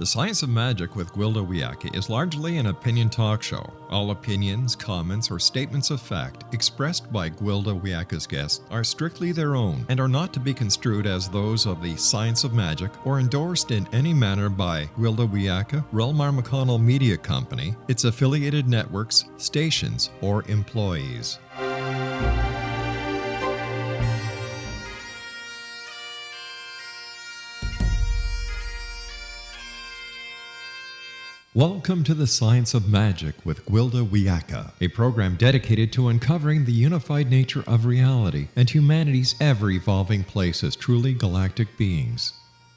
The Science of Magic with Gwilda Wiyaka is largely an opinion talk show. All opinions, comments, or statements of fact expressed by Gwilda Wiyaka's guests are strictly their own and are not to be construed as those of the Science of Magic or endorsed in any manner by Gwilda Wiyaka, Relmar McConnell Media Company, its affiliated networks, stations, or employees. Welcome to the Science of Magic with Gwilda Wiyaka, a program dedicated to uncovering the unified nature of reality and humanity's ever-evolving place as truly galactic beings.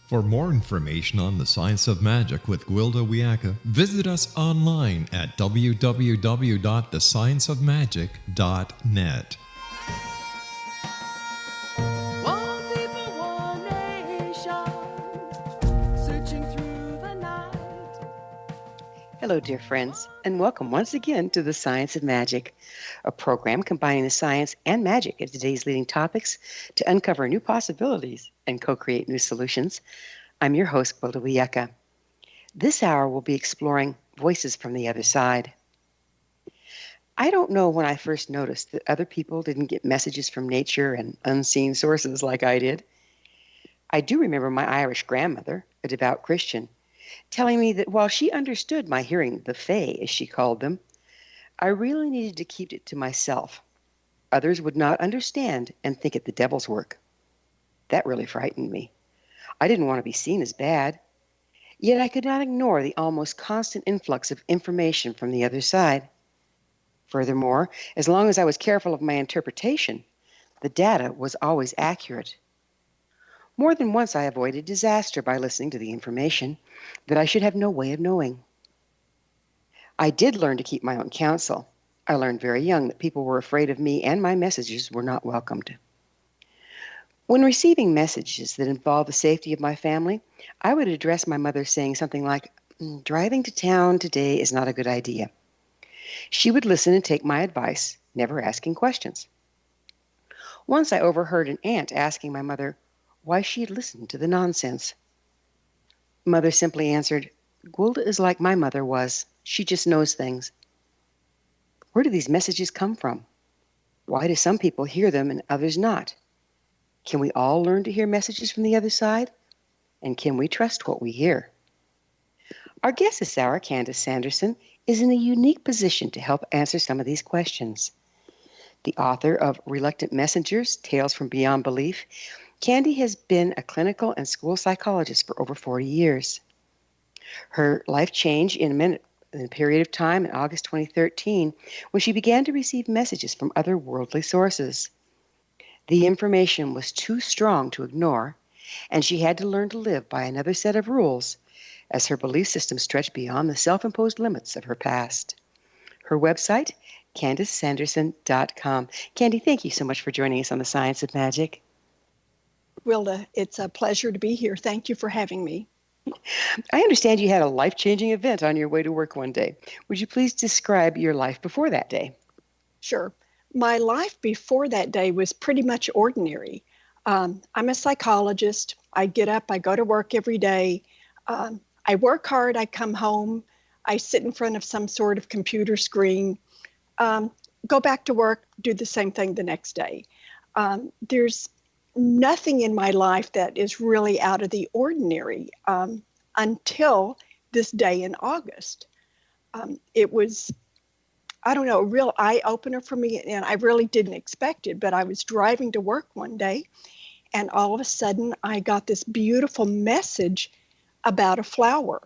For more information on the Science of Magic with Gwilda Wiyaka, visit us online at www.thescienceofmagic.net. Hello, dear friends, and welcome once again to the Science of Magic, a program combining the science and magic of today's leading topics to uncover new possibilities and co-create new solutions. I'm your host, Gwilda Wiyaka. This hour we'll be exploring voices from the other side. I don't know when I first noticed that other people didn't get messages from nature and unseen sources like I did. I do remember my Irish grandmother, a devout Christian, telling me that while she understood my hearing the Fae, as she called them, I really needed to keep it to myself. Others would not understand and think it the devil's work. That really frightened me. I didn't want to be seen as bad. Yet I could not ignore the almost constant influx of information from the other side. Furthermore, as long as I was careful of my interpretation, the data was always accurate. More than once I avoided disaster by listening to the information that I should have no way of knowing. I did learn to keep my own counsel. I learned very young that people were afraid of me and my messages were not welcomed. When receiving messages that involved the safety of my family, I would address my mother saying something like, "Driving to town today is not a good idea." She would listen and take my advice, never asking questions. Once I overheard an aunt asking my mother why she had listened to the nonsense. Mother simply answered, "Gwilda is like my mother was. She just knows things." Where do these messages come from? Why do some people hear them and others not? Can we all learn to hear messages from the other side? And can we trust what we hear? Our guest this hour, Candice Sanderson, is in a unique position to help answer some of these questions. The author of Reluctant Messengers, Tales from Beyond Belief, Candy has been a clinical and school psychologist for over 40 years. Her life changed in a period of time in August 2013 when she began to receive messages from otherworldly sources. The information was too strong to ignore, and she had to learn to live by another set of rules as her belief system stretched beyond the self-imposed limits of her past. Her website, CandiceSanderson.com. Candy, thank you so much for joining us on the Science of Magic. Gwilda, it's a pleasure to be here. Thank you for having me. I understand you had a life-changing event on your way to work one day. Would you please describe your life before that day? Sure. My life before that day was pretty much ordinary. I'm a psychologist. I get up, I go to work every day. I work hard, I come home, I sit in front of some sort of computer screen, go back to work, do the same thing the next day. There's nothing in my life that is really out of the ordinary until this day in August. It was, I don't know, a real eye-opener for me, and I really didn't expect it, but I was driving to work one day, and all of a sudden I got this beautiful message about a flower.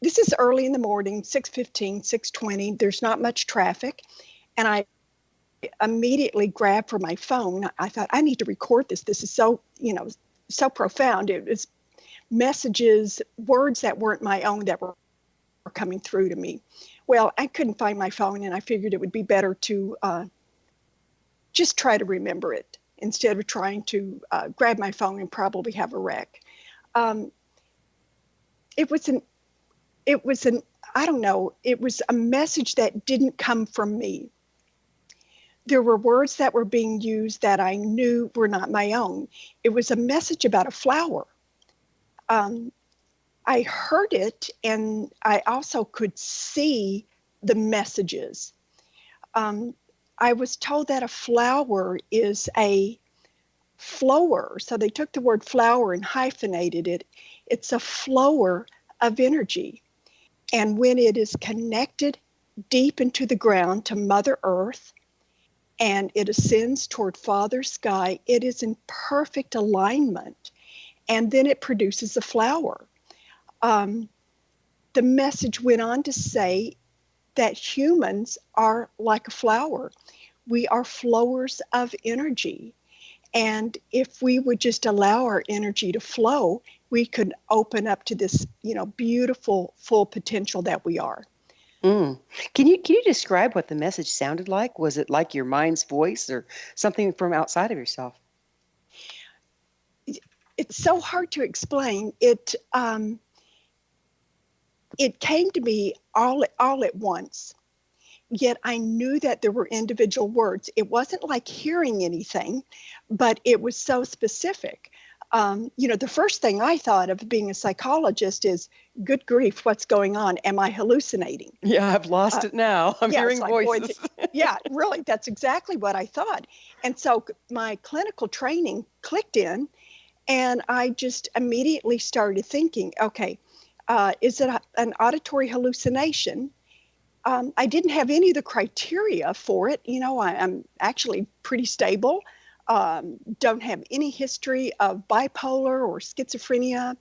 This is early in the morning, 6:15, 6:20, there's not much traffic, and I immediately grabbed for my phone. I thought, I need to record this. This is so, so profound. It was messages, words that weren't my own that were coming through to me. Well, I couldn't find my phone, and I figured it would be better to just try to remember it instead of trying to grab my phone and probably have a wreck. It was a message that didn't come from me. There were words that were being used that I knew were not my own. It was a message about a flower. I heard it, and I also could see the messages. Um, I was told that a flower is a flower. So they took the word flower and hyphenated it. It's a flower of energy. And when it is connected deep into the ground to Mother Earth and it ascends toward Father Sky, it is in perfect alignment. And then it produces a flower. Um, the message went on to say that humans are like a flower. We are flowers of energy. And if we would just allow our energy to flow, we could open up to this, beautiful full potential that we are. Mm. Can you describe what the message sounded like? Was it like your mind's voice or something from outside of yourself? It's so hard to explain. It came to me all at once. Yet I knew that there were individual words. It wasn't like hearing anything, but it was so specific. The first thing I thought of being a psychologist is, good grief, what's going on? Am I hallucinating? Yeah, I've lost it now. I'm Yeah, it's hearing like, boy, voices. yeah, really, that's exactly what I thought. And so my clinical training clicked in, and I just immediately started thinking, okay, is it an auditory hallucination? I didn't have any of the criteria for it. I'm actually pretty stable. Don't have any history of bipolar or schizophrenia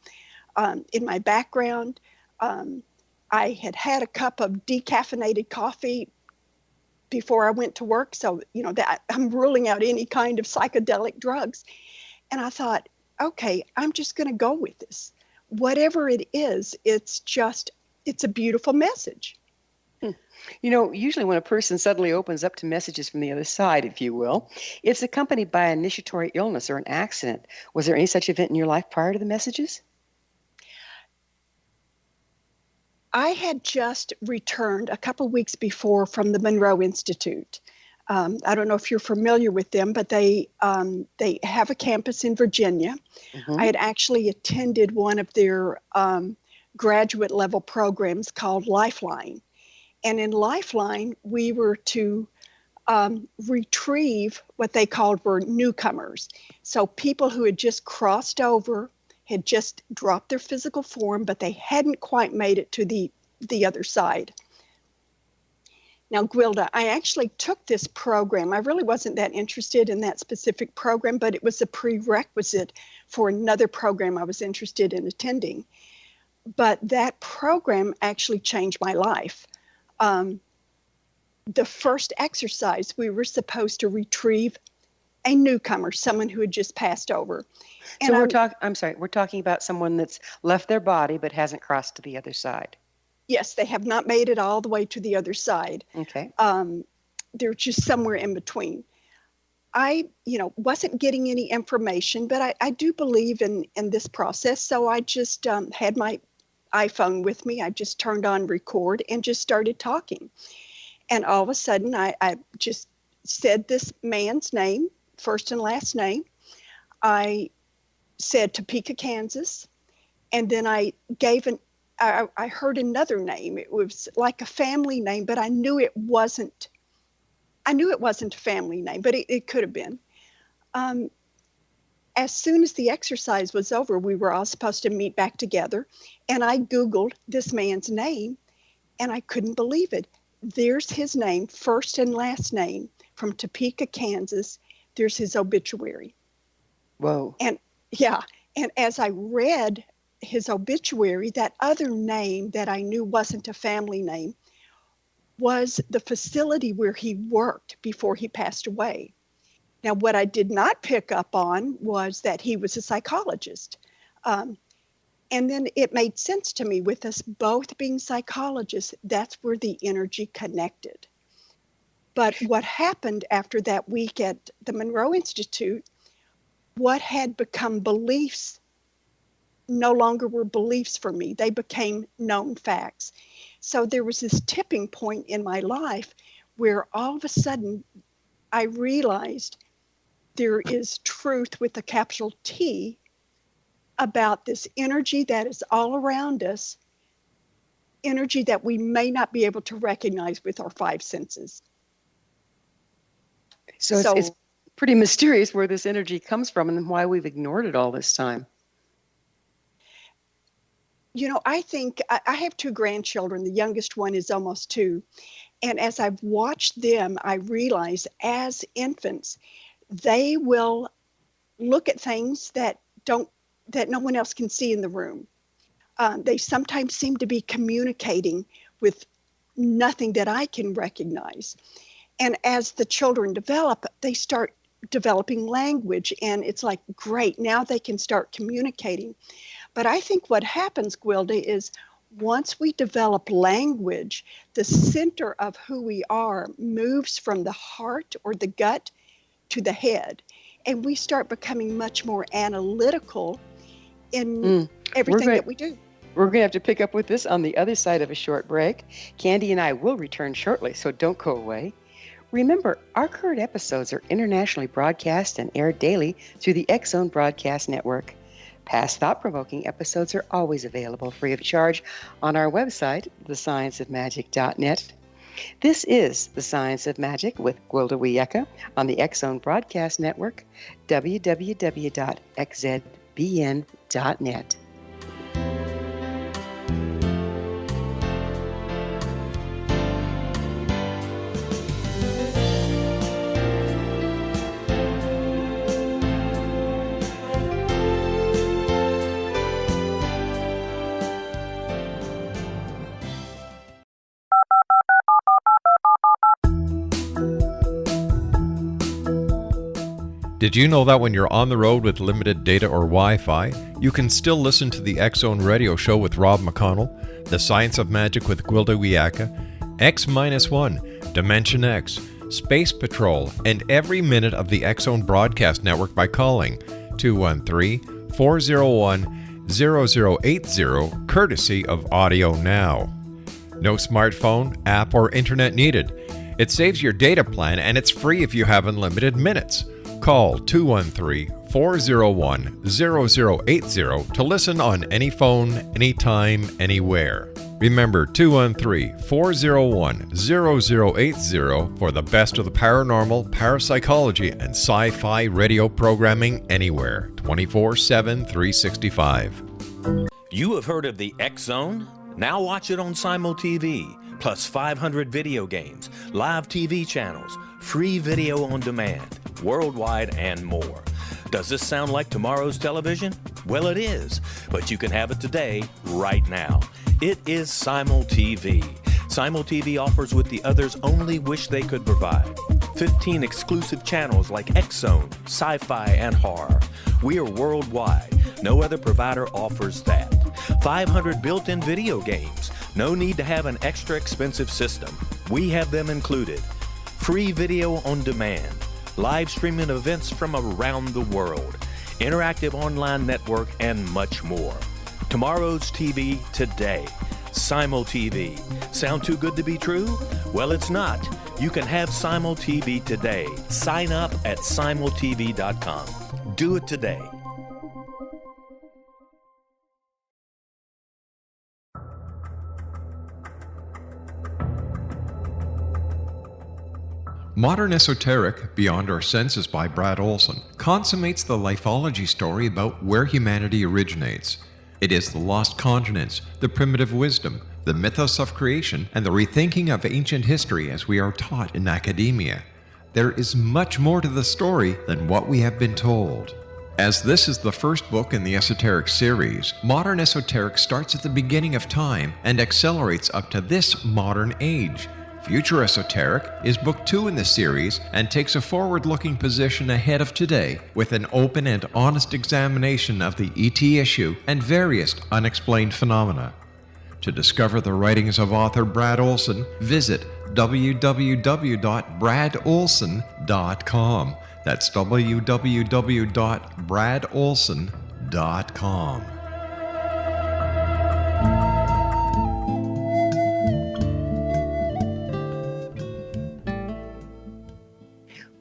in my background. I had a cup of decaffeinated coffee before I went to work. So, that I'm ruling out any kind of psychedelic drugs. And I thought, okay, I'm just going to go with this. Whatever it is, it's a beautiful message. Usually when a person suddenly opens up to messages from the other side, if you will, it's accompanied by an initiatory illness or an accident. Was there any such event in your life prior to the messages? I had just returned a couple weeks before from the Monroe Institute. I don't know if you're familiar with them, but they have a campus in Virginia. Mm-hmm. I had actually attended one of their graduate level programs called Lifeline. And in Lifeline, we were to retrieve what they called were newcomers. So people who had just crossed over, had just dropped their physical form, but they hadn't quite made it to the other side. Now, Gwilda, I actually took this program. I really wasn't that interested in that specific program, but it was a prerequisite for another program I was interested in attending. But that program actually changed my life. The first exercise, we were supposed to retrieve a newcomer, someone who had just passed over. And so we're talking about someone that's left their body but hasn't crossed to the other side. Yes, they have not made it all the way to the other side. Okay. They're just somewhere in between. I, wasn't getting any information, but I do believe in this process. So I just had my iPhone with me. I just turned on record and just started talking. And all of a sudden, I just said this man's name, first and last name. I said Topeka, Kansas. And then I heard another name. It was like a family name, but I knew it wasn't a family name, but it could have been. As soon as the exercise was over, we were all supposed to meet back together. And I Googled this man's name, and I couldn't believe it. There's his name, first and last name, from Topeka, Kansas. There's his obituary. Whoa. And yeah, and as I read his obituary, that other name that I knew wasn't a family name was the facility where he worked before he passed away. Now, what I did not pick up on was that he was a psychologist. And then it made sense to me, with us both being psychologists, that's where the energy connected. But what happened after that week at the Monroe Institute, what had become beliefs no longer were beliefs for me. They became known facts. So there was this tipping point in my life where all of a sudden I realized there is truth with a capital T about this energy that is all around us, energy that we may not be able to recognize with our five senses. So it's pretty mysterious where this energy comes from and why we've ignored it all this time. I think I have two grandchildren. The youngest one is almost 2. And as I've watched them, I realize as infants, they will look at things that no one else can see in the room. They sometimes seem to be communicating with nothing that I can recognize. And as the children develop, they start developing language, and it's like, great, now they can start communicating. But I think what happens, Gwilda, is once we develop language, the center of who we are moves from the heart or the gut to the head. And we start becoming much more analytical in everything that we do. We're going to have to pick up with this on the other side of a short break. Candy and I will return shortly, so don't go away. Remember, our current episodes are internationally broadcast and aired daily through the X-Zone Broadcast Network. Past thought-provoking episodes are always available free of charge on our website, thescienceofmagic.net. This is The Science of Magic with Gwilda Wiyaka on the X-Zone Broadcast Network, www.xzbn.net. Did you know that when you're on the road with limited data or Wi-Fi, you can still listen to the X-Zone Radio Show with Rob McConnell, The Science of Magic with Gwilda Wiyaka, X-1, Dimension X, Space Patrol, and every minute of the X-Zone Broadcast Network by calling 213-401-0080, courtesy of Audio Now. No smartphone, app, or internet needed. It saves your data plan, and it's free if you have unlimited minutes. Call 213-401-0080 to listen on any phone, anytime, anywhere. Remember 213-401-0080 for the best of the paranormal, parapsychology, and sci-fi radio programming anywhere, 24/7, 365. You have heard of the X-Zone? Now watch it on Simul TV, plus 500 video games, live TV channels, free video on demand, worldwide, and more. Does this sound like tomorrow's television? Well, it is, but you can have it today, right now. It is Simul TV. Simul TV offers what the others only wish they could provide. 15 exclusive channels like X-Zone, Sci-Fi, and Horror. We are worldwide. No other provider offers that. 500 built-in video games. No need to have an extra expensive system. We have them included. Free video on demand. Live streaming events from around the world. Interactive online network, and much more. Tomorrow's TV today. Simul TV. Sound too good to be true? Well, it's not. You can have Simul TV today. Sign up at simultv.com. Do it today. Modern Esoteric, Beyond Our Senses by Brad Olson, consummates the lifeology story about where humanity originates. It is the lost continents, the primitive wisdom, the mythos of creation, and the rethinking of ancient history as we are taught in academia. There is much more to the story than what we have been told. As this is the first book in the Esoteric series, Modern Esoteric starts at the beginning of time and accelerates up to this modern age. Future Esoteric is book 2 in the series and takes a forward-looking position ahead of today with an open and honest examination of the ET issue and various unexplained phenomena. To discover the writings of author Brad Olson, visit www.bradolson.com. That's www.bradolson.com.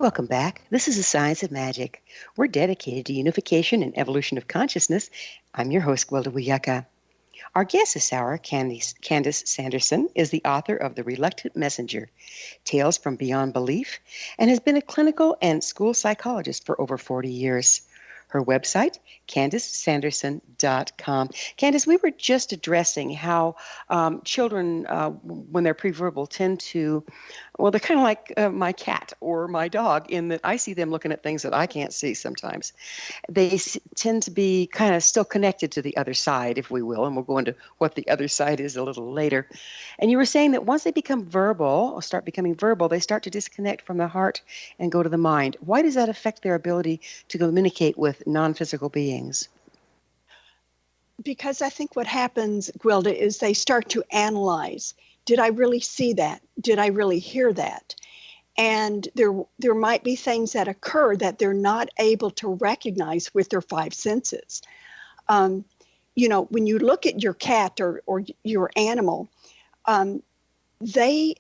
Welcome back. This is the Science of Magic. We're dedicated to unification and evolution of consciousness. I'm your host, Gwilda Wiyaka. Our guest this hour, Candice Sanderson, is the author of The Reluctant Messenger, Tales from Beyond Belief, and has been a clinical and school psychologist for over 40 years. Her website, CandiceSanderson.com. Candice, we were just addressing how children, when they're preverbal, tend to, well, they're kind of like my cat or my dog in that I see them looking at things that I can't see sometimes. They tend to be kind of still connected to the other side, if we will, and we'll go into what the other side is a little later. And you were saying that once they become verbal, or start becoming verbal, they start to disconnect from the heart and go to the mind. Why does that affect their ability to communicate with non-physical beings? Because I think what happens, Gwilda, is they start to analyze. Did I really see that? Did I really hear that? And there might be things that occur that they're not able to recognize with their five senses. When you look at your cat or your animal, they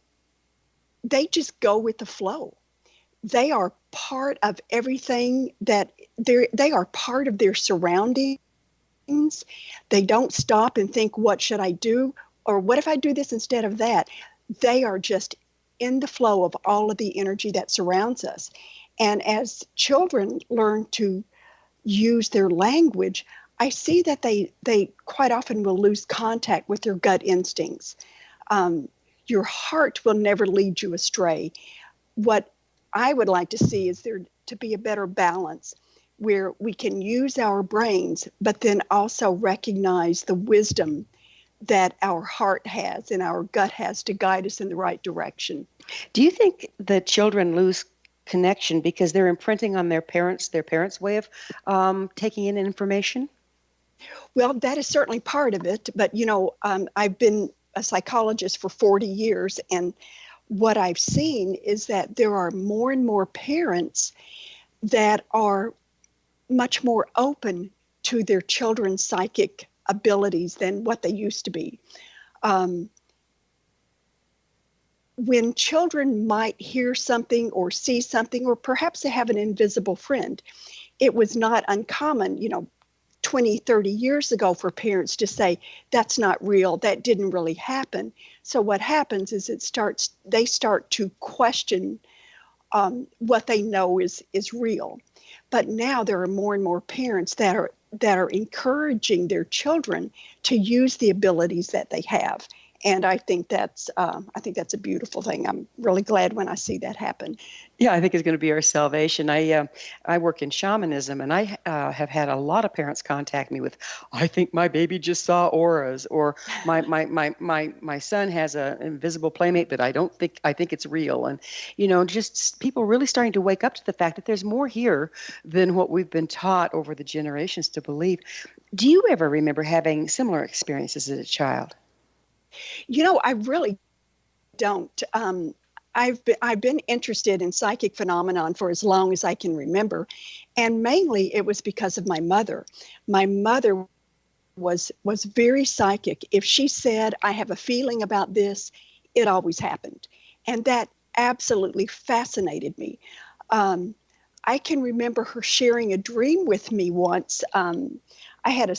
just go with the flow. They are part of everything that they are part of their surroundings. They don't stop and think, what should I do? Or what if I do this instead of that? They are just in the flow of all of the energy that surrounds us. And as children learn to use their language, I see that they quite often will lose contact with their gut instincts. Your heart will never lead you astray. What I would like to see is there to be a better balance where we can use our brains, but then also recognize the wisdom that our heart has and our gut has to guide us in the right direction. Do you think that children lose connection because they're imprinting on their parents' way of taking in information? Well, that is certainly part of it. But, I've been a psychologist for 40 years, and what I've seen is that there are more and more parents that are much more open to their children's psychic abilities than what they used to be. When children might hear something or see something, or perhaps they have an invisible friend, it was not uncommon, 20, 30 years ago for parents to say, that's not real, that didn't really happen. So what happens is they start to question what they know is real. But now there are more and more parents that are encouraging their children to use the abilities that they have. And I think that's a beautiful thing. I'm really glad when I see that happen. Yeah, I think it's going to be our salvation. I work in shamanism, and I have had a lot of parents contact me with, I think my baby just saw auras, or my son has an invisible playmate, but I think it's real. And just people really starting to wake up to the fact that there's more here than what we've been taught over the generations to believe. Do you ever remember having similar experiences as a child? I really don't. I've been interested in psychic phenomenon for as long as I can remember, and mainly it was because of my mother. My mother was very psychic. If she said, I have a feeling about this, it always happened. And that absolutely fascinated me. I can remember her sharing a dream with me once. I had a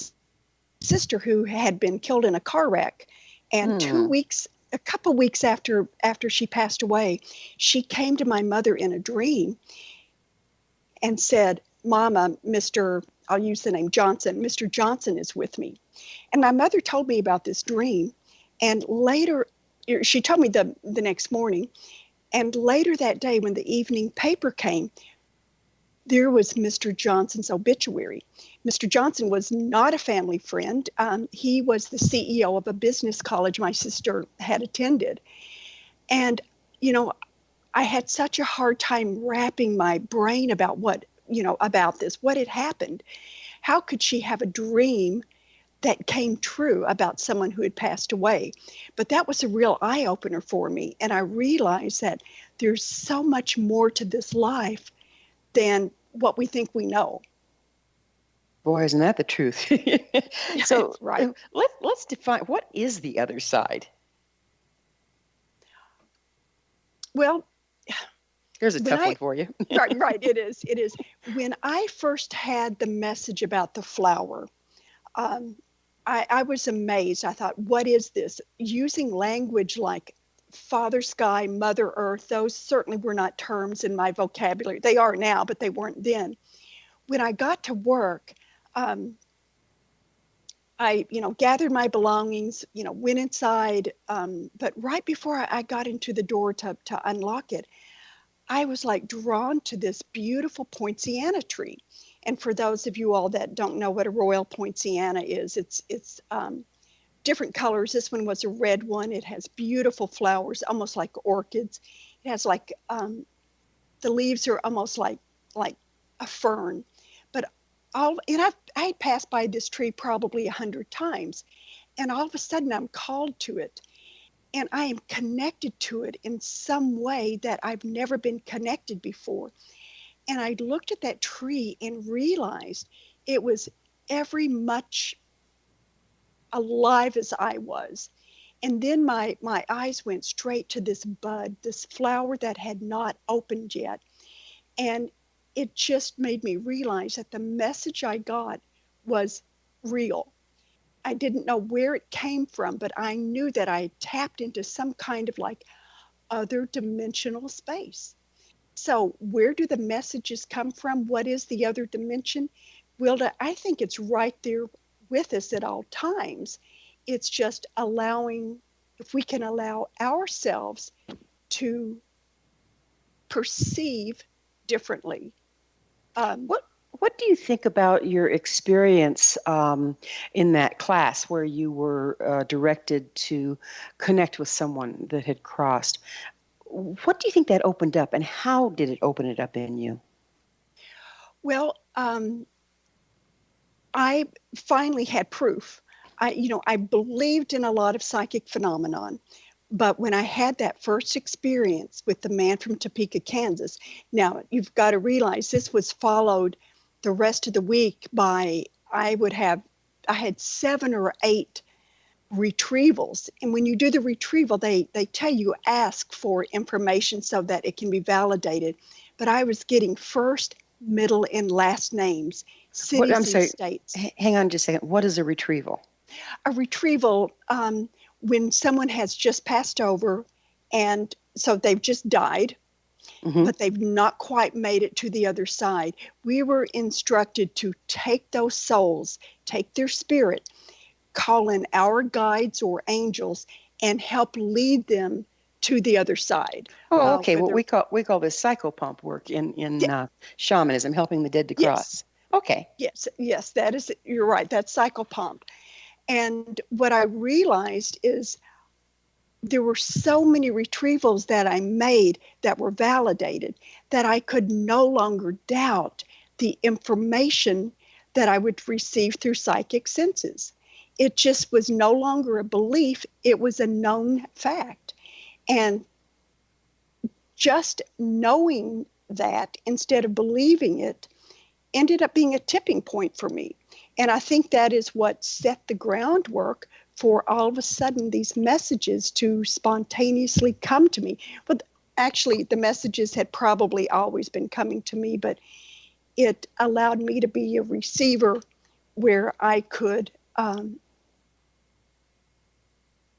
sister who had been killed in a car wreck. And a couple weeks after she passed away, she came to my mother in a dream and said, Mama, I'll use the name Johnson, Mr. Johnson is with me. And my mother told me about this dream. And later, she told me the next morning. And later that day, when the evening paper came, there was Mr. Johnson's obituary. Mr. Johnson was not a family friend. He was the CEO of a business college my sister had attended. And, I had such a hard time wrapping my brain about about this, what had happened. How could she have a dream that came true about someone who had passed away? But that was a real eye-opener for me. And I realized that there's so much more to this life than what we think we know. Boy, isn't that the truth? So right. Let's define, what is the other side? Well, Here's a When tough one for you. right, it is. When I first had the message about the flower, um, I was amazed. I thought, what is this? Using language like Father Sky, Mother Earth, those certainly were not terms in my vocabulary. They are now, but they weren't then. When I got to work, I, gathered my belongings, went inside. But right before I got into the door to unlock it, I was like drawn to this beautiful poinciana tree. And for those of you all that don't know what a royal poinciana is, it's different colors. This one was a red one. It has beautiful flowers, almost like orchids. It has like the leaves are almost like a fern. But I had passed by this tree probably 100 times, and all of a sudden I'm called to it, and I am connected to it in some way that I've never been connected before. And I looked at that tree and realized it was every much alive as I was. And then my eyes went straight to this bud, this flower that had not opened yet. And it just made me realize that the message I got was real. I didn't know where it came from, but I knew that I tapped into some kind of like other dimensional space. So where do the messages come from? What is the other dimension? Wilda, I think it's right there with us at all times. It's just allowing, if we can allow ourselves to perceive differently. What do you think about your experience in that class where you were directed to connect with someone that had crossed? What do you think that opened up, and how did it open it up in you? Well, I finally had proof. I believed in a lot of psychic phenomenon, but when I had that first experience with the man from Topeka, Kansas, now you've got to realize this was followed the rest of the week by, I had 7 or 8 retrievals. And when you do the retrieval, they tell you ask for information so that it can be validated. But I was getting first, middle, and last names, cities and states. Hang on just a second. What is a retrieval? A retrieval, when someone has just passed over, and so they've just died, but they've not quite made it to the other side. We were instructed to take those souls, take their spirit, call in our guides or angels, and help lead them to the other side. Oh, okay. What we call this psychopomp work in shamanism, helping the dead to cross. Okay. Yes, that is, you're right. That's psychopomp. And what I realized is there were so many retrievals that I made that were validated that I could no longer doubt the information that I would receive through psychic senses. It just was no longer a belief. It was a known fact. And just knowing that instead of believing it ended up being a tipping point for me. And I think that is what set the groundwork for all of a sudden these messages to spontaneously come to me. But actually, the messages had probably always been coming to me, but it allowed me to be a receiver where I could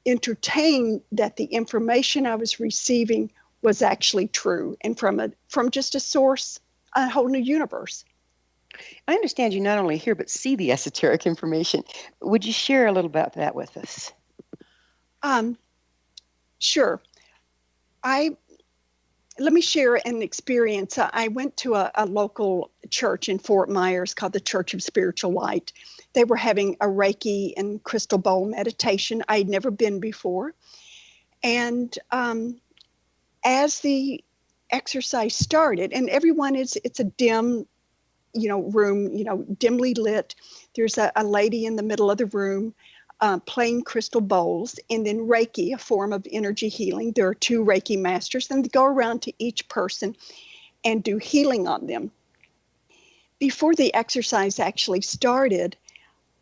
entertain that the information I was receiving was actually true and from just a source, a whole new universe. I understand you not only hear but see the esoteric information. Would you share a little about that with us? Sure. Let me share an experience. I went to a local church in Fort Myers called the Church of Spiritual Light. They were having a Reiki and crystal bowl meditation. I'd never been before. And as the exercise started, and everyone it's a dim, room, dimly lit. There's a lady in the middle of the room playing crystal bowls, and then Reiki, a form of energy healing. There are 2 Reiki masters, and they go around to each person and do healing on them. Before the exercise actually started,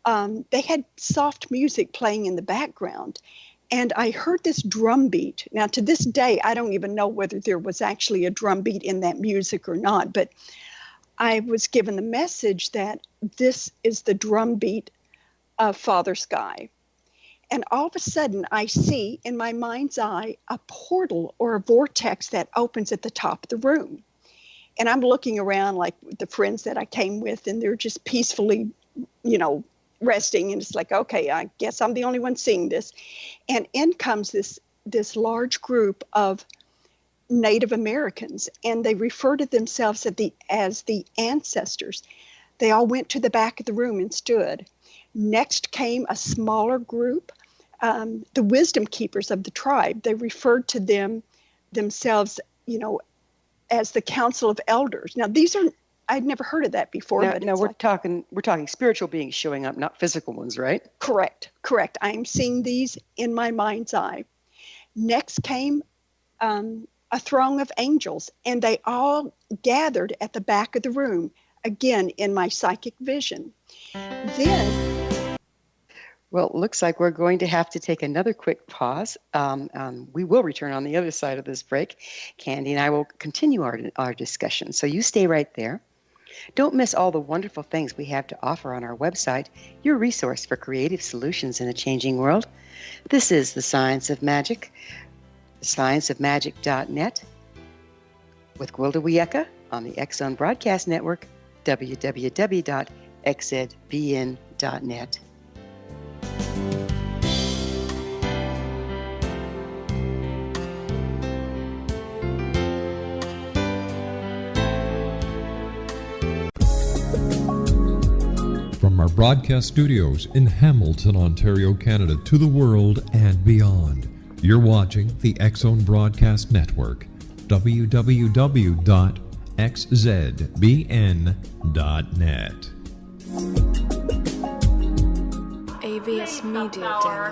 they had soft music playing in the background. And I heard this drum beat. Now, to this day, I don't even know whether there was actually a drum beat in that music or not, but I was given the message that this is the drum beat of Father Sky. And all of a sudden, I see in my mind's eye a portal or a vortex that opens at the top of the room. And I'm looking around like the friends that I came with, and they're just peacefully, resting. And it's like, okay, I guess I'm the only one seeing this. And in comes this large group of Native Americans, and they refer to themselves as the ancestors. They all went to the back of the room and stood. Next came a smaller group, the wisdom keepers of the tribe. They referred to themselves, as the Council of Elders. Now, I'd never heard of that before. No, we're talking spiritual beings showing up, not physical ones, right? Correct. I'm seeing these in my mind's eye. Next came a throng of angels, and they all gathered at the back of the room, again in my psychic vision. Then, well, it looks like we're going to have to take another quick pause. We will return on the other side of this break. Candy and I will continue our discussion, so you stay right there. Don't miss all the wonderful things we have to offer on our website, your resource for creative solutions in a changing world. This is The Science of Magic, scienceofmagic.net, with Gwilda Wiyaka on the X-Zone Broadcast Network, www.xzbn.net. From our broadcast studios in Hamilton, Ontario, Canada, to the world and beyond, you're watching the X-Zone Broadcast Network, www.xzbn.net. AVS Media Den.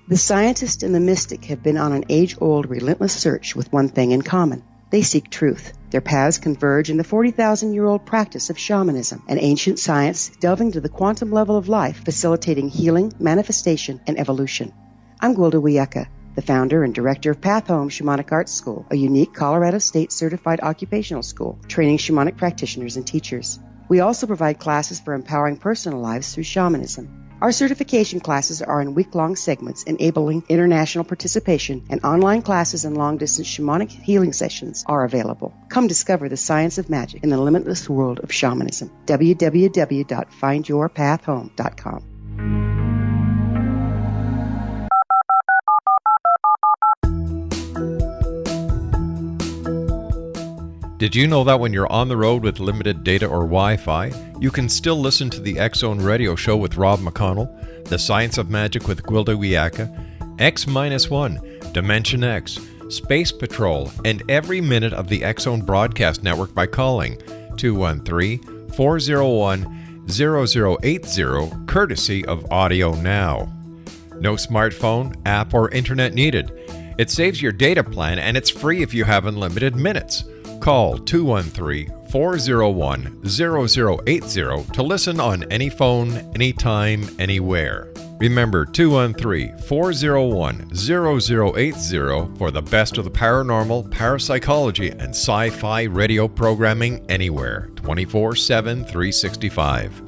The scientist and the mystic have been on an age-old, relentless search with one thing in common. They seek truth. Their paths converge in the 40,000-year-old practice of shamanism, an ancient science delving to the quantum level of life, facilitating healing, manifestation, and evolution. I'm Gwilda Wiyaka, the founder and director of Path Home Shamanic Arts School, a unique Colorado State certified occupational school, training shamanic practitioners and teachers. We also provide classes for empowering personal lives through shamanism. Our certification classes are in week-long segments enabling international participation, and online classes and long-distance shamanic healing sessions are available. Come discover the science of magic in the limitless world of shamanism. www.findyourpathhome.com. Did you know that when you're on the road with limited data or Wi-Fi, you can still listen to the X-Zone Radio Show with Rob McConnell, The Science of Magic with Gwilda Wiyaka, X-1, Dimension X, Space Patrol, and every minute of the X-Zone Broadcast Network by calling 213-401-0080, courtesy of Audio Now. No smartphone, app, or internet needed. It saves your data plan, and it's free if you have unlimited minutes. Call 213-401-0080 to listen on any phone, anytime, anywhere. Remember 213-401-0080 for the best of the paranormal, parapsychology, and sci-fi radio programming anywhere, 24/7, 365.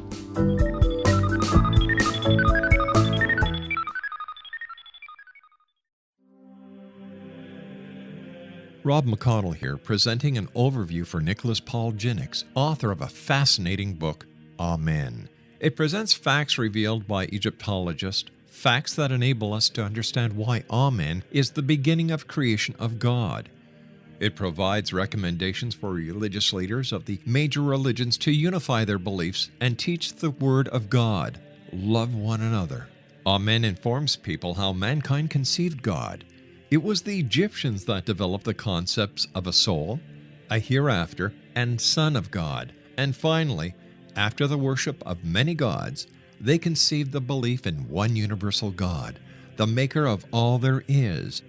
Rob McConnell here, presenting an overview for Nicholas Paul Jennings, author of a fascinating book, Amen. It presents facts revealed by Egyptologists, facts that enable us to understand why Amen is the beginning of creation of God. It provides recommendations for religious leaders of the major religions to unify their beliefs and teach the Word of God. Love one another. Amen informs people how mankind conceived God. It was the Egyptians that developed the concepts of a soul, a hereafter, and Son of God. And finally, after the worship of many gods, they conceived the belief in one universal God, the maker of all there is.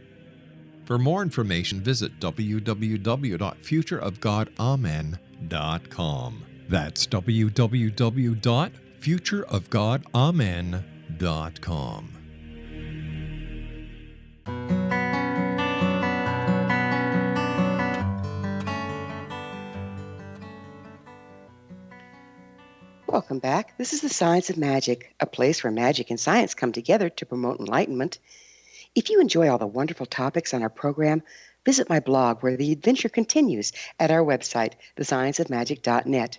For more information, visit www.futureofgodamen.com. That's www.futureofgodamen.com. Welcome back. This is the Science of Magic, a place where magic and science come together to promote enlightenment. If you enjoy all the wonderful topics on our program, visit my blog where the adventure continues at our website, thescienceofmagic.net.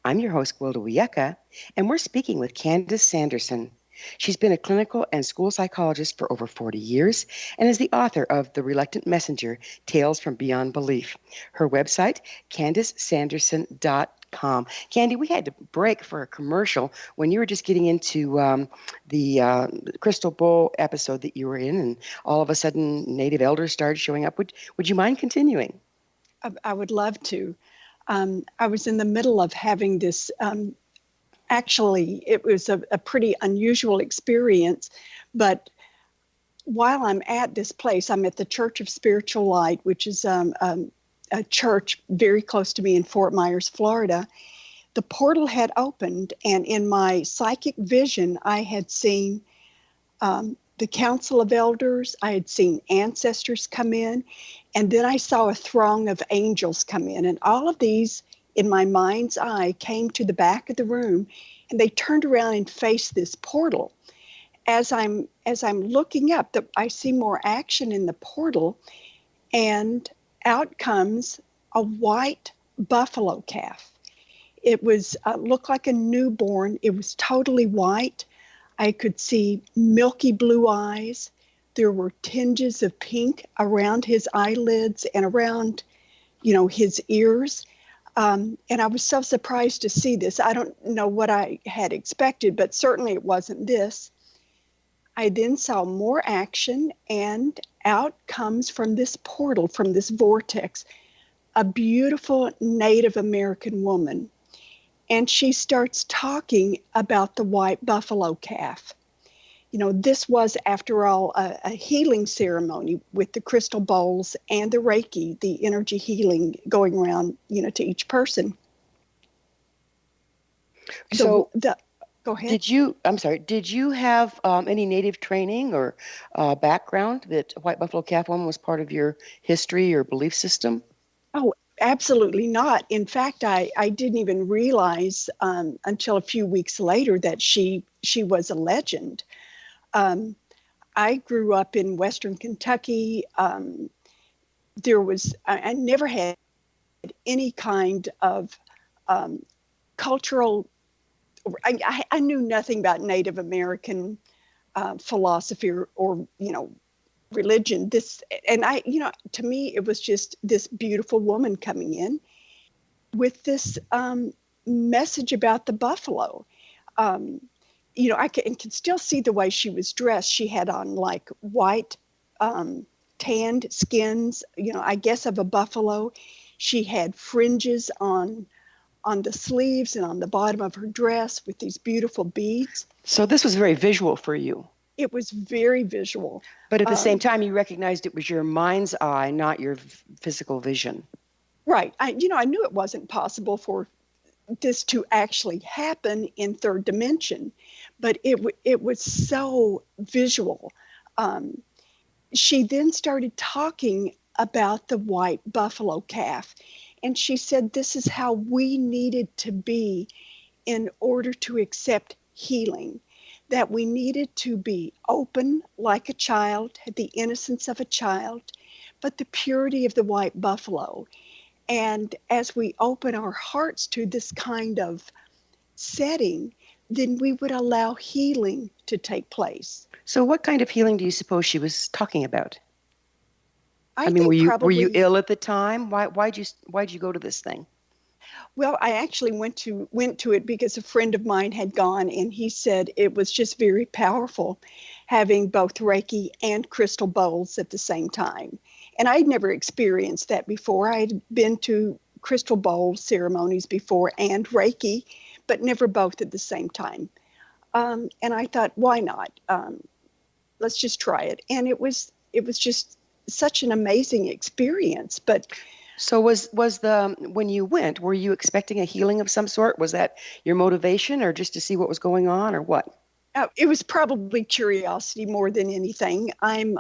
I'm your host, Gwilda Wiyaka, and we're speaking with Candice Sanderson. She's been a clinical and school psychologist for over 40 years and is the author of The Reluctant Messenger, Tales from Beyond Belief. Her website, CandiceSanderson.com. Candy, we had to break for a commercial when you were just getting into the Crystal Bowl episode that you were in, and all of a sudden native elders started showing up. Would you mind continuing? I would love to. I was in the middle of having this, actually, it was a pretty unusual experience, but while I'm at this place, I'm at the Church of Spiritual Light, which is a church very close to me in Fort Myers, Florida. The portal had opened, and in my psychic vision, I had seen the Council of Elders, I had seen ancestors come in, and then I saw a throng of angels come in, and all of these, in my mind's eye, came to the back of the room, and they turned around and faced this portal. As I'm looking up, I see more action in the portal, and out comes a white buffalo calf. It was looked like a newborn. It was totally white. I could see milky blue eyes. There were tinges of pink around his eyelids and around, his ears. And I was so surprised to see this. I don't know what I had expected, but certainly it wasn't this. I then saw more action, and out comes from this portal, from this vortex, a beautiful Native American woman. And she starts talking about the white buffalo calf. This was, after all, a healing ceremony with the crystal bowls and the Reiki, the energy healing going around, to each person. Go ahead. Did you have any Native training or background that white buffalo calf woman was part of your history or belief system? Oh, absolutely not. In fact, I didn't even realize until a few weeks later that she was a legend. I grew up in Western Kentucky. I never had any kind of cultural. I knew nothing about Native American philosophy or religion. To me, it was just this beautiful woman coming in with this message about the buffalo. I can still see the way she was dressed. She had on like white tanned skins, I guess of a buffalo. She had fringes on the sleeves and on the bottom of her dress with these beautiful beads. So this was very visual for you. It was very visual. But at the same time, you recognized it was your mind's eye, not your physical vision. Right. I knew it wasn't possible for this to actually happen in third dimension, but it was so visual. She then started talking about the white buffalo calf. And she said, this is how we needed to be in order to accept healing, that we needed to be open like a child, had the innocence of a child, but the purity of the white buffalo. And as we open our hearts to this kind of setting, then we would allow healing to take place. So what kind of healing do you suppose she was talking about? I mean, were you ill at the time? Why'd you go to this thing? Well, I actually went to it because a friend of mine had gone, and he said it was just very powerful having both Reiki and crystal bowls at the same time. And I'd never experienced that before. I'd been to crystal bowl ceremonies before and Reiki, but never both at the same time. And I thought, why not? Let's just try it. And it was just such an amazing experience. But So was the when you went, were you expecting a healing of some sort? Was that your motivation, or just to see what was going on, or what? it was probably curiosity more than anything. I'm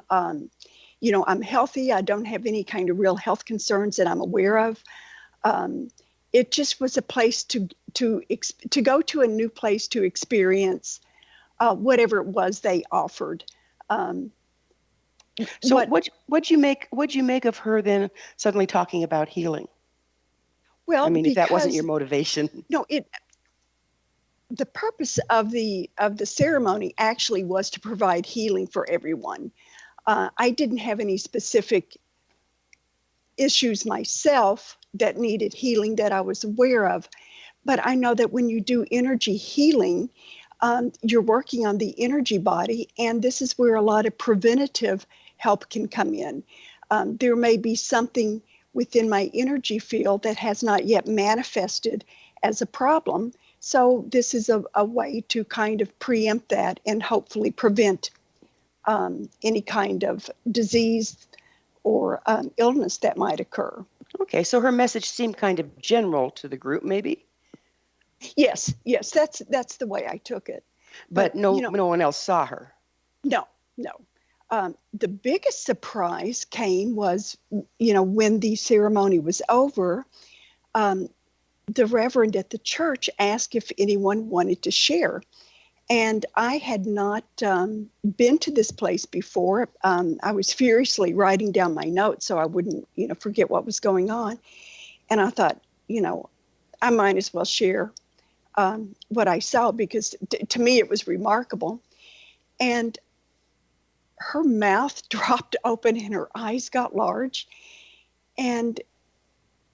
healthy. I don't have any kind of real health concerns that I'm aware of. Um, it just was a place to go to a new place to experience whatever it was they offered. Um, So what'd you make of her then suddenly talking about healing? well, I mean, if that wasn't your because motivation. no, the purpose of the ceremony actually was to provide healing for everyone. I didn't have any specific issues myself that needed healing that I was aware of, but I know that when you do energy healing, you're working on the energy body, and this is where a lot of preventative help can come in. There may be something within my energy field that has not yet manifested as a problem. So this is a way to kind of preempt that and hopefully prevent any kind of disease or illness that might occur. Okay, so her message seemed kind of general to the group, maybe, Yes, that's the way I took it. but no one else saw her. No, no. The biggest surprise came was, when the ceremony was over, the reverend at the church asked if anyone wanted to share. And I had not been to this place before. I was furiously writing down my notes so I wouldn't, forget what was going on. And I thought, I might as well share what I saw, because to me it was remarkable. And her mouth dropped open and her eyes got large. And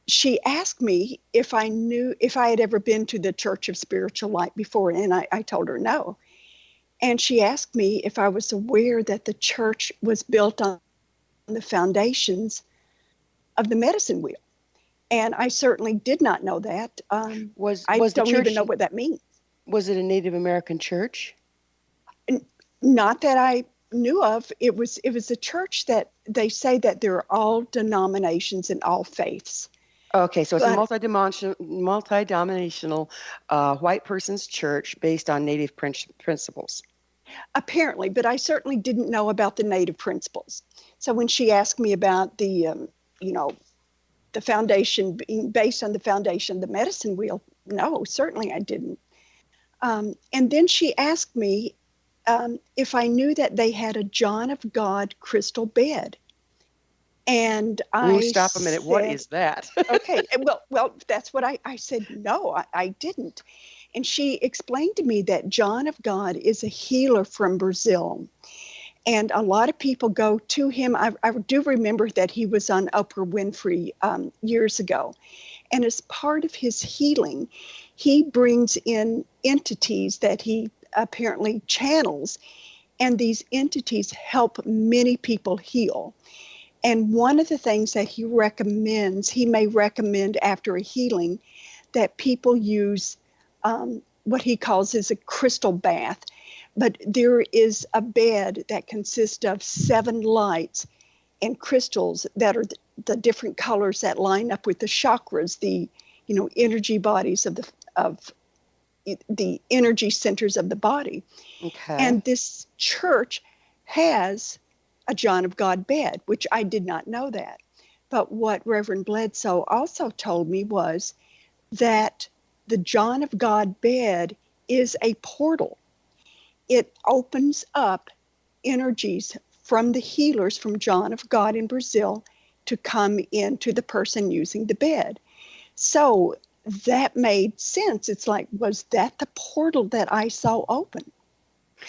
she asked me if I had ever been to the Church of Spiritual Light before. And I told her no. And she asked me if I was aware that the church was built on the foundations of the medicine wheel. And I certainly did not know that. I don't even know what that means. Was it a Native American church? Not that I knew of. It was a church that they say that there are all denominations and all faiths. Okay, so it's a multi-denominational white person's church based on Native principles. Apparently, but I certainly didn't know about the Native principles. So when she asked me about the foundation being based on the foundation of the medicine wheel, no, certainly I didn't. And then she asked me if I knew that they had a John of God crystal bed. And Stop a minute. What is that? Okay. Well, that's what I said. No, I didn't. And she explained to me that John of God is a healer from Brazil. And a lot of people go to him. I do remember that he was on Oprah Winfrey years ago. And as part of his healing, he brings in entities that he apparently channels. And these entities help many people heal. And one of the things that he may recommend after a healing, that people use what he calls is a crystal bath. But there is a bed that consists of 7 lights and crystals that are the different colors that line up with the chakras, the energy bodies of the energy centers of the body. Okay. And this church has a John of God bed, which I did not know that. But what Reverend Bledsoe also told me was that the John of God bed is a portal. It opens up energies from the healers from John of God in Brazil to come into the person using the bed. So that made sense. It's like, was that the portal that I saw open?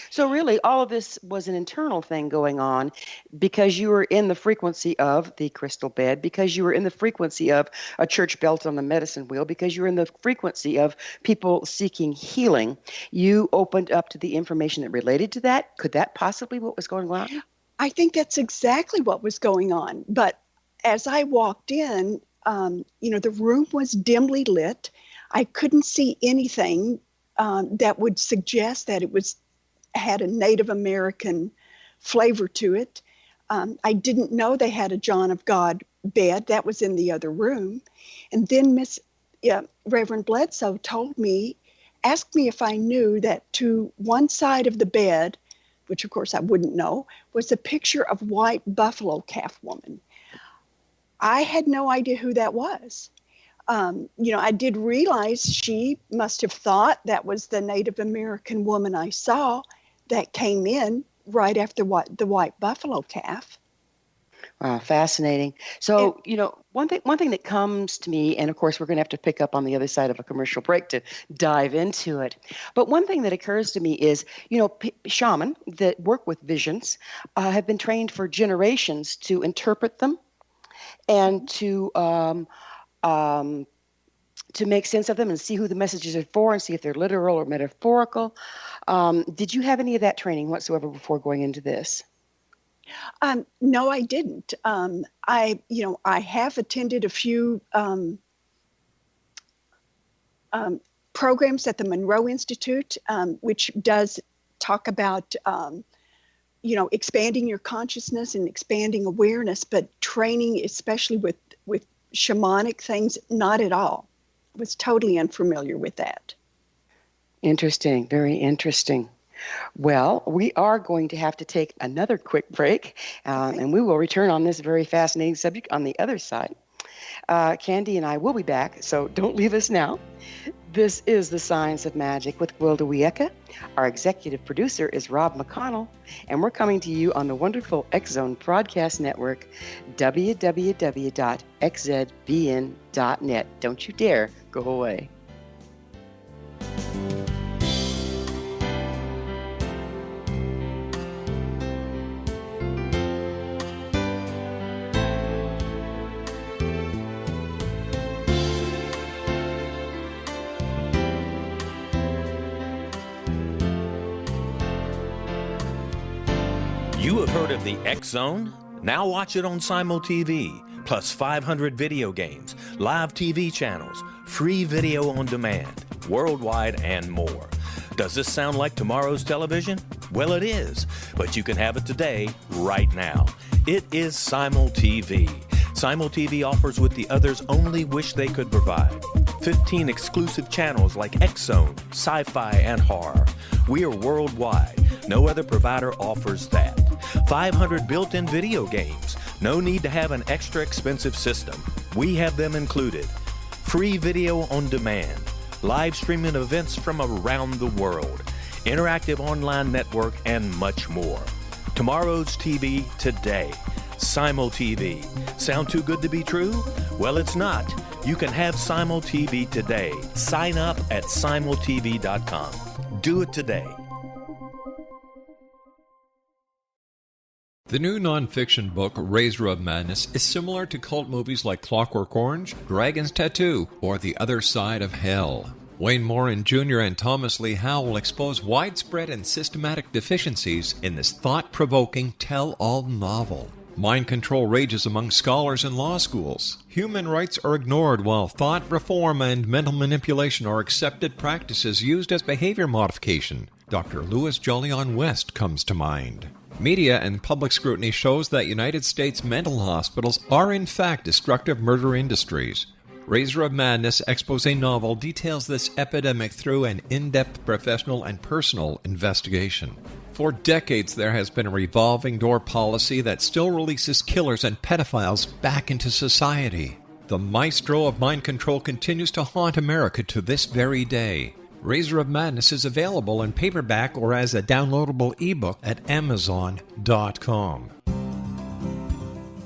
So really, all of this was an internal thing going on because you were in the frequency of the crystal bed, because you were in the frequency of a church built on the medicine wheel, because you were in the frequency of people seeking healing. You opened up to the information that related to that. Could that possibly be what was going on? I think that's exactly what was going on. But as I walked in, the room was dimly lit. I couldn't see anything that would suggest that it had a Native American flavor to it. I didn't know they had a John of God bed. That was in the other room. And then Reverend Bledsoe asked me if I knew that to one side of the bed, which of course I wouldn't know, was a picture of white buffalo calf woman. I had no idea who that was. I did realize she must have thought that was the Native American woman I saw that came in right after the white buffalo calf. Wow, fascinating. So, one thing that comes to me, and of course we're going to have to pick up on the other side of a commercial break to dive into it. But one thing that occurs to me is, shaman that work with visions have been trained for generations to interpret them and to make sense of them and see who the messages are for and see if they're literal or metaphorical. Did you have any of that training whatsoever before going into this? No, I didn't. I have attended a few programs at the Monroe Institute, which does talk about, expanding your consciousness and expanding awareness, but training, especially with shamanic things, not at all. I was totally unfamiliar with that. Interesting. Very interesting. Well, we are going to have to take another quick break, and we will return on this very fascinating subject on the other side. Candy and I will be back, so don't leave us now. This is The Science of Magic with Gwilda Wiyaka. Our executive producer is Rob McConnell, and we're coming to you on the wonderful X-Zone Broadcast Network, www.xzbn.net. Don't you dare go away. You have heard of the X-Zone? Now watch it on Simul TV, plus 500 video games, live TV channels, free video on demand, worldwide, and more. Does this sound like tomorrow's television? Well, it is, but you can have it today, right now. It is Simul TV. Simul TV offers what the others only wish they could provide. 15 exclusive channels like X-Zone, sci-fi, and horror. We are worldwide. No other provider offers that. 500 built-in video games. No need to have an extra expensive system. We have them included. Free video on demand. Live streaming events from around the world. Interactive online network, and much more. Tomorrow's TV today. Simul TV. Sound too good to be true? Well, it's not. You can have Simul TV today. Sign up at simultv.com. Do it today. The new nonfiction book, Razor of Madness, is similar to cult movies like Clockwork Orange, Dragon's Tattoo, or The Other Side of Hell. Wayne Morin Jr. and Thomas Lee Howell expose widespread and systematic deficiencies in this thought-provoking tell-all novel. Mind control rages among scholars in law schools. Human rights are ignored while thought reform and mental manipulation are accepted practices used as behavior modification. Dr. Louis Jolyon West comes to mind. Media and public scrutiny shows that United States mental hospitals are in fact destructive murder industries. Razor of Madness expose novel details this epidemic through an in-depth professional and personal investigation. For decades, there has been a revolving door policy that still releases killers and pedophiles back into society. The maestro of mind control continues to haunt America to this very day. Razor of Madness is available in paperback or as a downloadable ebook at Amazon.com.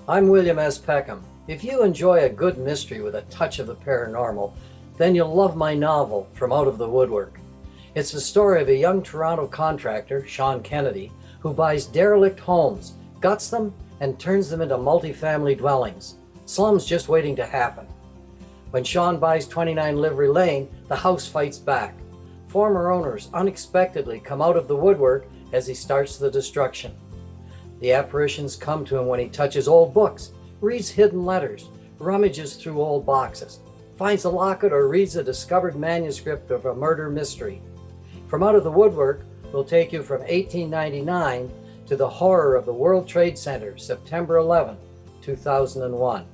I'm William S. Peckham. If you enjoy a good mystery with a touch of the paranormal, then you'll love my novel, From Out of the Woodwork. It's the story of a young Toronto contractor, Sean Kennedy, who buys derelict homes, guts them, and turns them into multifamily dwellings. Slums just waiting to happen. When Sean buys 29 Livery Lane, the house fights back. Former owners unexpectedly come out of the woodwork as he starts the destruction. The apparitions come to him when he touches old books, reads hidden letters, rummages through old boxes, finds a locket, or reads a discovered manuscript of a murder mystery. From Out of the Woodwork will take you from 1899 to the horror of the World Trade Center, September 11, 2001.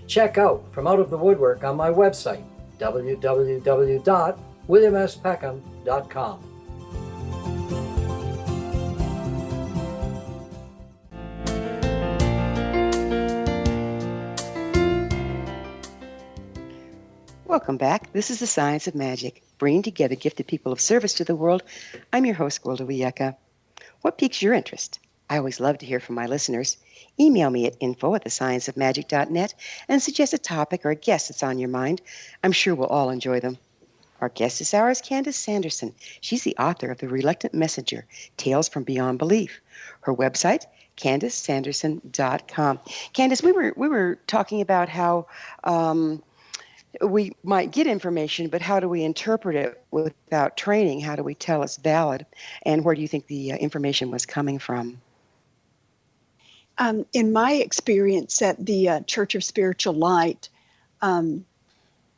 Check out From Out of the Woodwork on my website, www.williamspeckham.com. Welcome back. This is the Science of Magic, bringing together gifted people of service to the world. I'm your host, Gwilda Wiyaka. What piques your interest? I always love to hear from my listeners. Email me at info@thescienceofmagic.net and suggest a topic or a guest that's on your mind. I'm sure we'll all enjoy them. Our guest this hour is Candice Sanderson. She's the author of The Reluctant Messenger, Tales from Beyond Belief. Her website, CandiceSanderson.com. Candice, we were talking about how we might get information, but how do we interpret it without training? How do we tell it's valid? And where do you think the information was coming from? In my experience at the Church of Spiritual Light,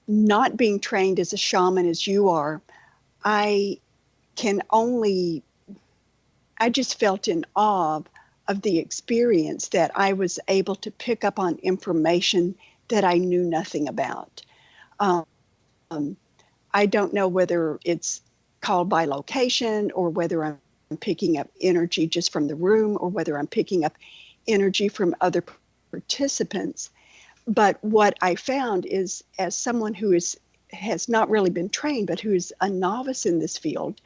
not being trained as a shaman as you are, I just felt in awe of the experience that I was able to pick up on information that I knew nothing about. I don't know whether it's called by location or whether I'm picking up energy just from the room or whether I'm picking up energy from other participants. But what I found is, as someone who has not really been trained, but who is a novice in this field,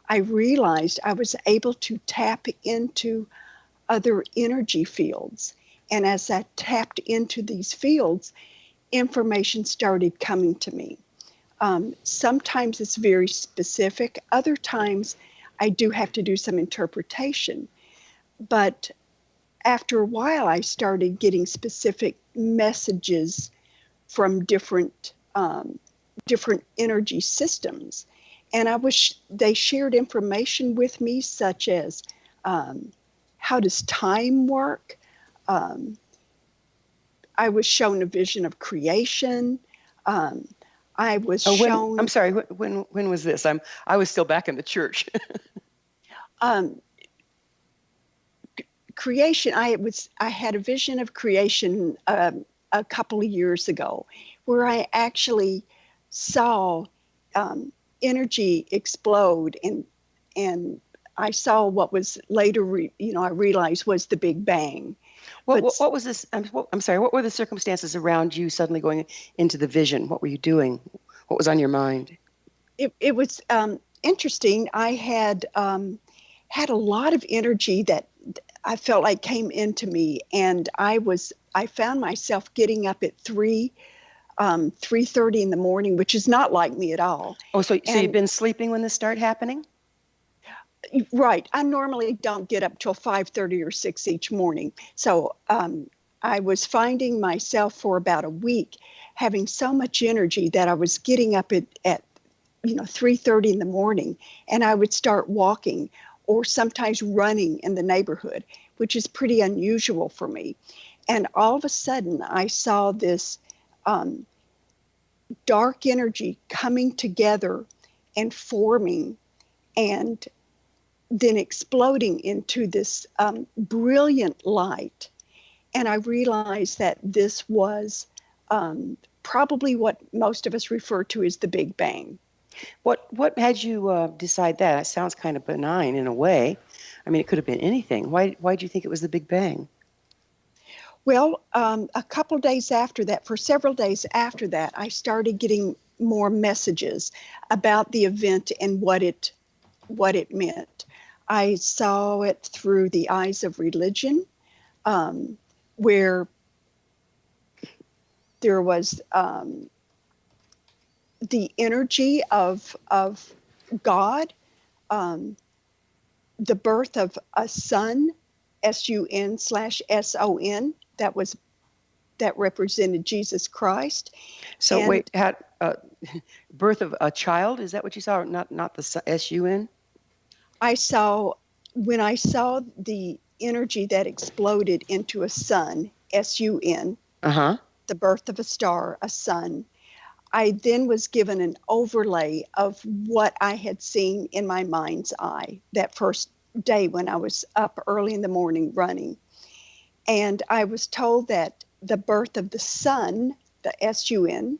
I realized I was able to tap into other energy fields. And as I tapped into these fields, information started coming to me. Sometimes it's very specific. Other times I do have to do some interpretation. But after a while, I started getting specific messages from different energy systems. And they shared information with me, such as how does time work? I was shown a vision of creation. I was shown. I'm sorry. When was this? I was still back in the church. Creation. I had a vision of creation a couple of years ago, where I actually saw energy explode, and I saw what was later, I realized was the Big Bang. What was this? I'm sorry. What were the circumstances around you suddenly going into the vision? What were you doing? What was on your mind? It was interesting. I had a lot of energy that I felt like came into me, and I found myself getting up at 3:30 in the morning, which is not like me at all. Oh, so you've been sleeping when this started happening? Right. I normally don't get up till 5:30 or 6 each morning. So I was finding myself for about a week having so much energy that I was getting up at 3:30 in the morning, and I would start walking or sometimes running in the neighborhood, which is pretty unusual for me. And all of a sudden, I saw this dark energy coming together and forming and then exploding into this brilliant light. And I realized that this was probably what most of us refer to as the Big Bang. What had you decide that? It sounds kind of benign in a way. I mean, it could have been anything. Why do you think it was the Big Bang? Well, a couple of days after that, for several days after that, I started getting more messages about the event and what it meant. I saw it through the eyes of religion, where there was the energy of God, the birth of a son, SUN/SON, that represented Jesus Christ. So wait, birth of a child? Is that what you saw? Not the SUN? When I saw the energy that exploded into a sun, SUN, the birth of a star, a sun, I then was given an overlay of what I had seen in my mind's eye that first day when I was up early in the morning running. And I was told that the birth of the sun, the S-U-N,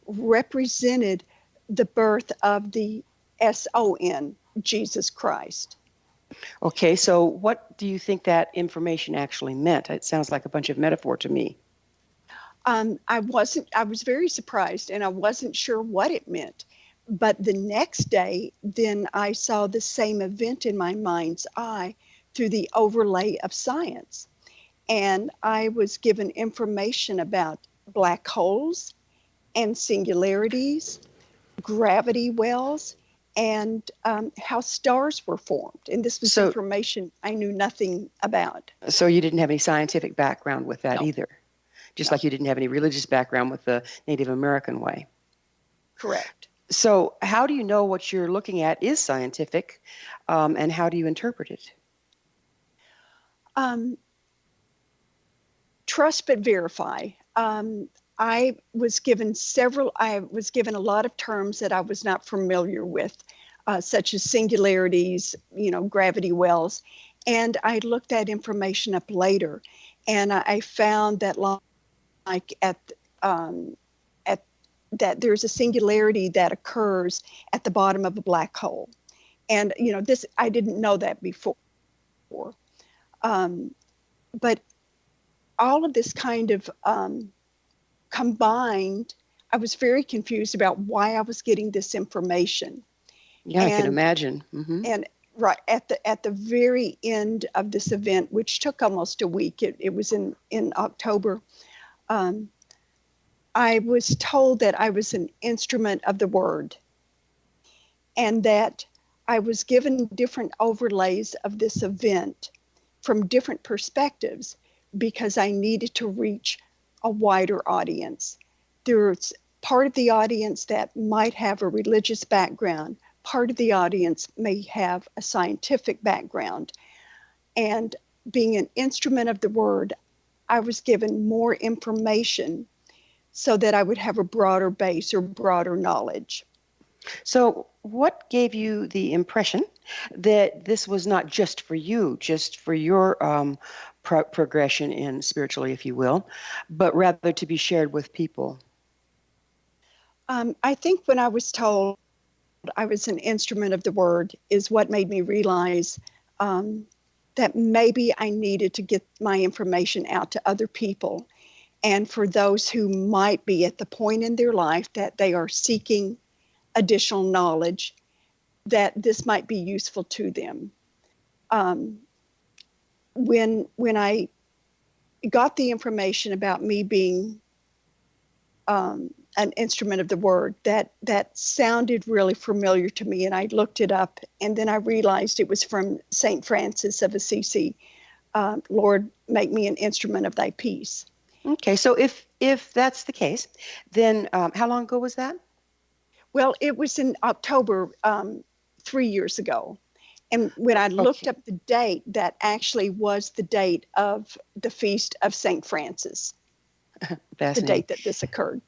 represented the birth of the S-O-N, Jesus Christ. Okay, so what do you think that information actually meant? It sounds like a bunch of metaphor to me. I was very surprised, and I wasn't sure what it meant. But the next day, then I saw the same event in my mind's eye through the overlay of science. And I was given information about black holes and singularities, gravity wells, and how stars were formed. And this was information I knew nothing about. So you didn't have any scientific background with that either? Just like you didn't have any religious background with the Native American way? Correct. So how do you know what you're looking at is scientific, and how do you interpret it? Trust but verify. I was given a lot of terms that I was not familiar with, such as singularities, gravity wells. And I looked that information up later, and I found that that there's a singularity that occurs at the bottom of a black hole. And, this, I didn't know that before. But all of this kind of combined, I was very confused about why I was getting this information. Yeah, I can imagine. Mm-hmm. And right at the very end of this event, which took almost a week, it was in October, I was told that I was an instrument of the word, and that I was given different overlays of this event from different perspectives because I needed to reach a wider audience. There's part of the audience that might have a religious background, part of the audience may have a scientific background. And being an instrument of the word, I was given more information so that I would have a broader base or broader knowledge. So what gave you the impression that this was not just for you, just for your progression in spiritually, if you will, but rather to be shared with people? I think when I was told I was an instrument of the word is what made me realize that maybe I needed to get my information out to other people. And for those who might be at the point in their life that they are seeking additional knowledge, that this might be useful to them. When I got the information about me being an instrument of the word, that sounded really familiar to me, and I looked it up, and then I realized it was from St. Francis of Assisi. Lord, make me an instrument of thy peace. Okay, so if that's the case, then how long ago was that? Well, it was in October 3 years ago. And when I looked up the date, that actually was the date of the feast of St. Francis, the date that this occurred.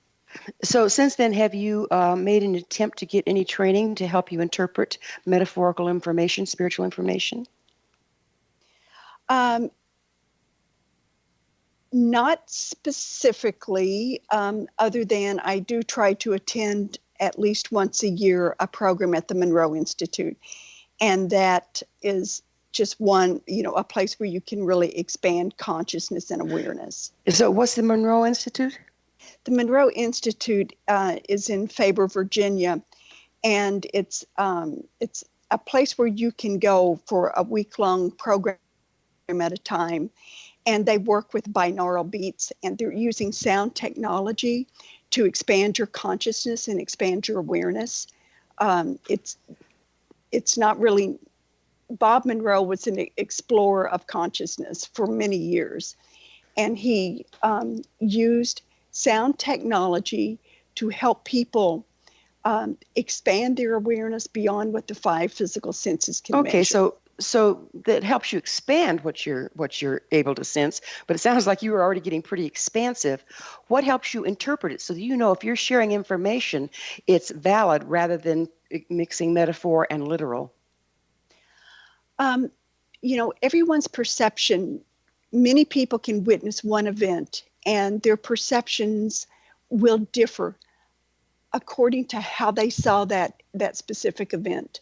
So since then, have you made an attempt to get any training to help you interpret metaphorical information, spiritual information? Not specifically, other than I do try to attend at least once a year a program at the Monroe Institute. And that is just one, a place where you can really expand consciousness and awareness. So what's the Monroe Institute? The Monroe Institute is in Faber, Virginia, and it's a place where you can go for a week-long program at a time. And they work with binaural beats, and they're using sound technology to expand your consciousness and expand your awareness. It's not really, Bob Monroe was an explorer of consciousness for many years, and he used sound technology to help people expand their awareness beyond what the five physical senses can measure. Okay, so that helps you expand what you're able to sense, but it sounds like you were already getting pretty expansive. What helps you interpret it so that if you're sharing information, it's valid rather than mixing metaphor and literal? everyone's perception, many people can witness one event and their perceptions will differ according to how they saw that specific event.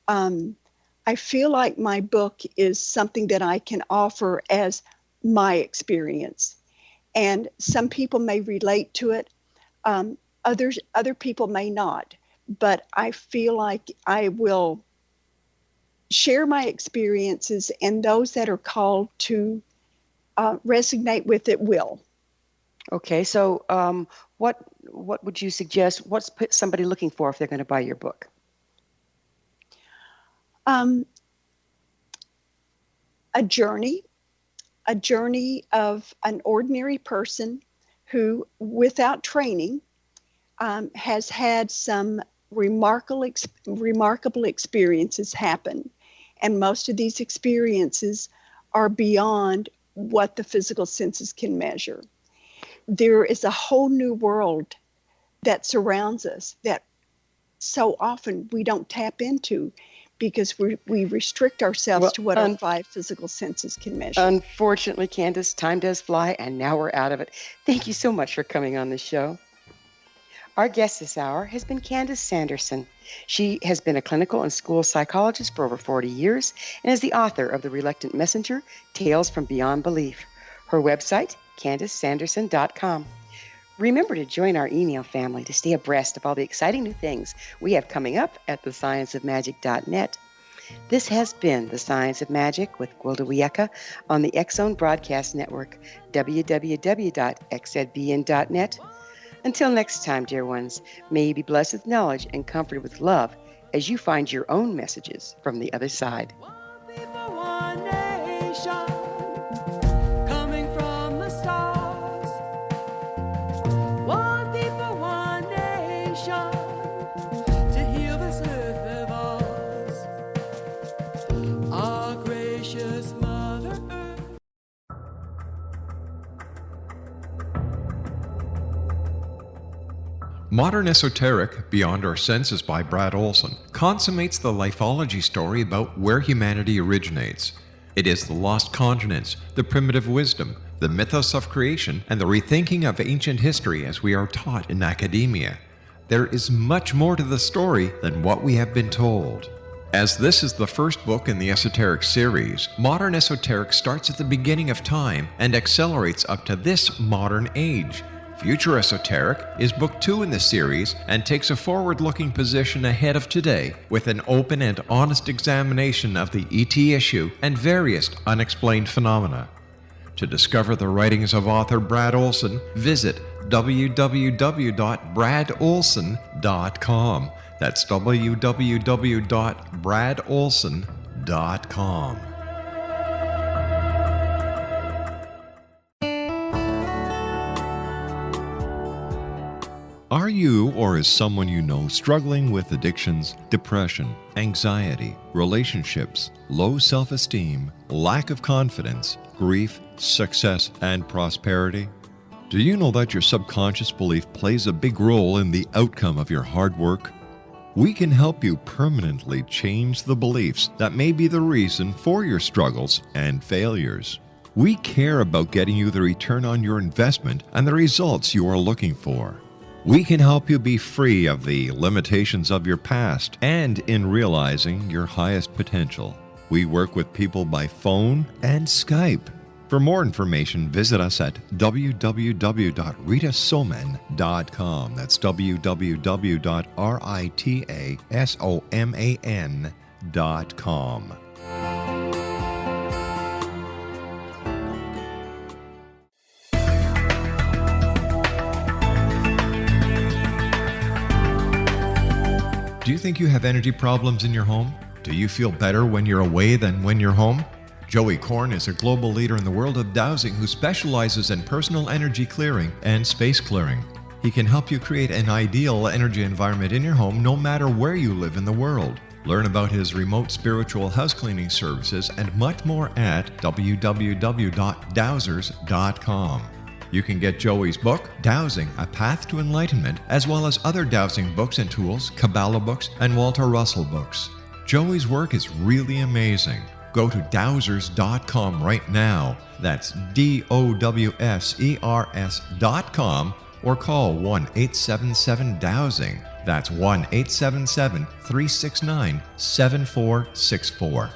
I feel like my book is something that I can offer as my experience. And some people may relate to it. Other people may not. But I feel like I will share my experiences, and those that are called to resonate with it will. Okay, so what would you suggest? What's somebody looking for if they're going to buy your book? A journey of an ordinary person who, without training, has had some remarkable experiences happen. And most of these experiences are beyond what the physical senses can measure. There is a whole new world that surrounds us that so often we don't tap into because we restrict ourselves to what our 5 physical senses can measure. Unfortunately, Candice, time does fly, and now we're out of it. Thank you so much for coming on the show. Our guest this hour has been Candice Sanderson. She has been a clinical and school psychologist for over 40 years and is the author of The Reluctant Messenger, Tales from Beyond Belief. Her website, CandiceSanderson.com. Remember to join our email family to stay abreast of all the exciting new things we have coming up at thescienceofmagic.net. This has been The Science of Magic with Gwilda Wiyaka on the X-Zone Broadcast Network, www.xzbn.net. Until next time, dear ones, may you be blessed with knowledge and comforted with love as you find your own messages from the other side. Modern Esoteric, Beyond Our Senses by Brad Olson, consummates the lifeology story about where humanity originates. It is the lost continents, the primitive wisdom, the mythos of creation, and the rethinking of ancient history as we are taught in academia. There is much more to the story than what we have been told. As this is the first book in the Esoteric series, Modern Esoteric starts at the beginning of time and accelerates up to this modern age. Future Esoteric is book 2 in the series and takes a forward-looking position ahead of today with an open and honest examination of the ET issue and various unexplained phenomena. To discover the writings of author Brad Olson, visit www.bradolson.com. That's www.bradolson.com. Are you or is someone you know struggling with addictions, depression, anxiety, relationships, low self-esteem, lack of confidence, grief, success, and prosperity? Do you know that your subconscious belief plays a big role in the outcome of your hard work? We can help you permanently change the beliefs that may be the reason for your struggles and failures. We care about getting you the return on your investment and the results you are looking for. We can help you be free of the limitations of your past and in realizing your highest potential. We work with people by phone and Skype. For more information, visit us at www.ritasoman.com. That's www.ritasoman.com. Do you think you have energy problems in your home? Do you feel better when you're away than when you're home? Joey Korn is a global leader in the world of dowsing who specializes in personal energy clearing and space clearing. He can help you create an ideal energy environment in your home no matter where you live in the world. Learn about his remote spiritual house cleaning services and much more at www.dowsers.com. You can get Joey's book, Dowsing, A Path to Enlightenment, as well as other dowsing books and tools, Kabbalah books, and Walter Russell books. Joey's work is really amazing. Go to dowsers.com right now. That's DOWSERS.com or call 1-877-DOWSING. That's 1-877-369-7464.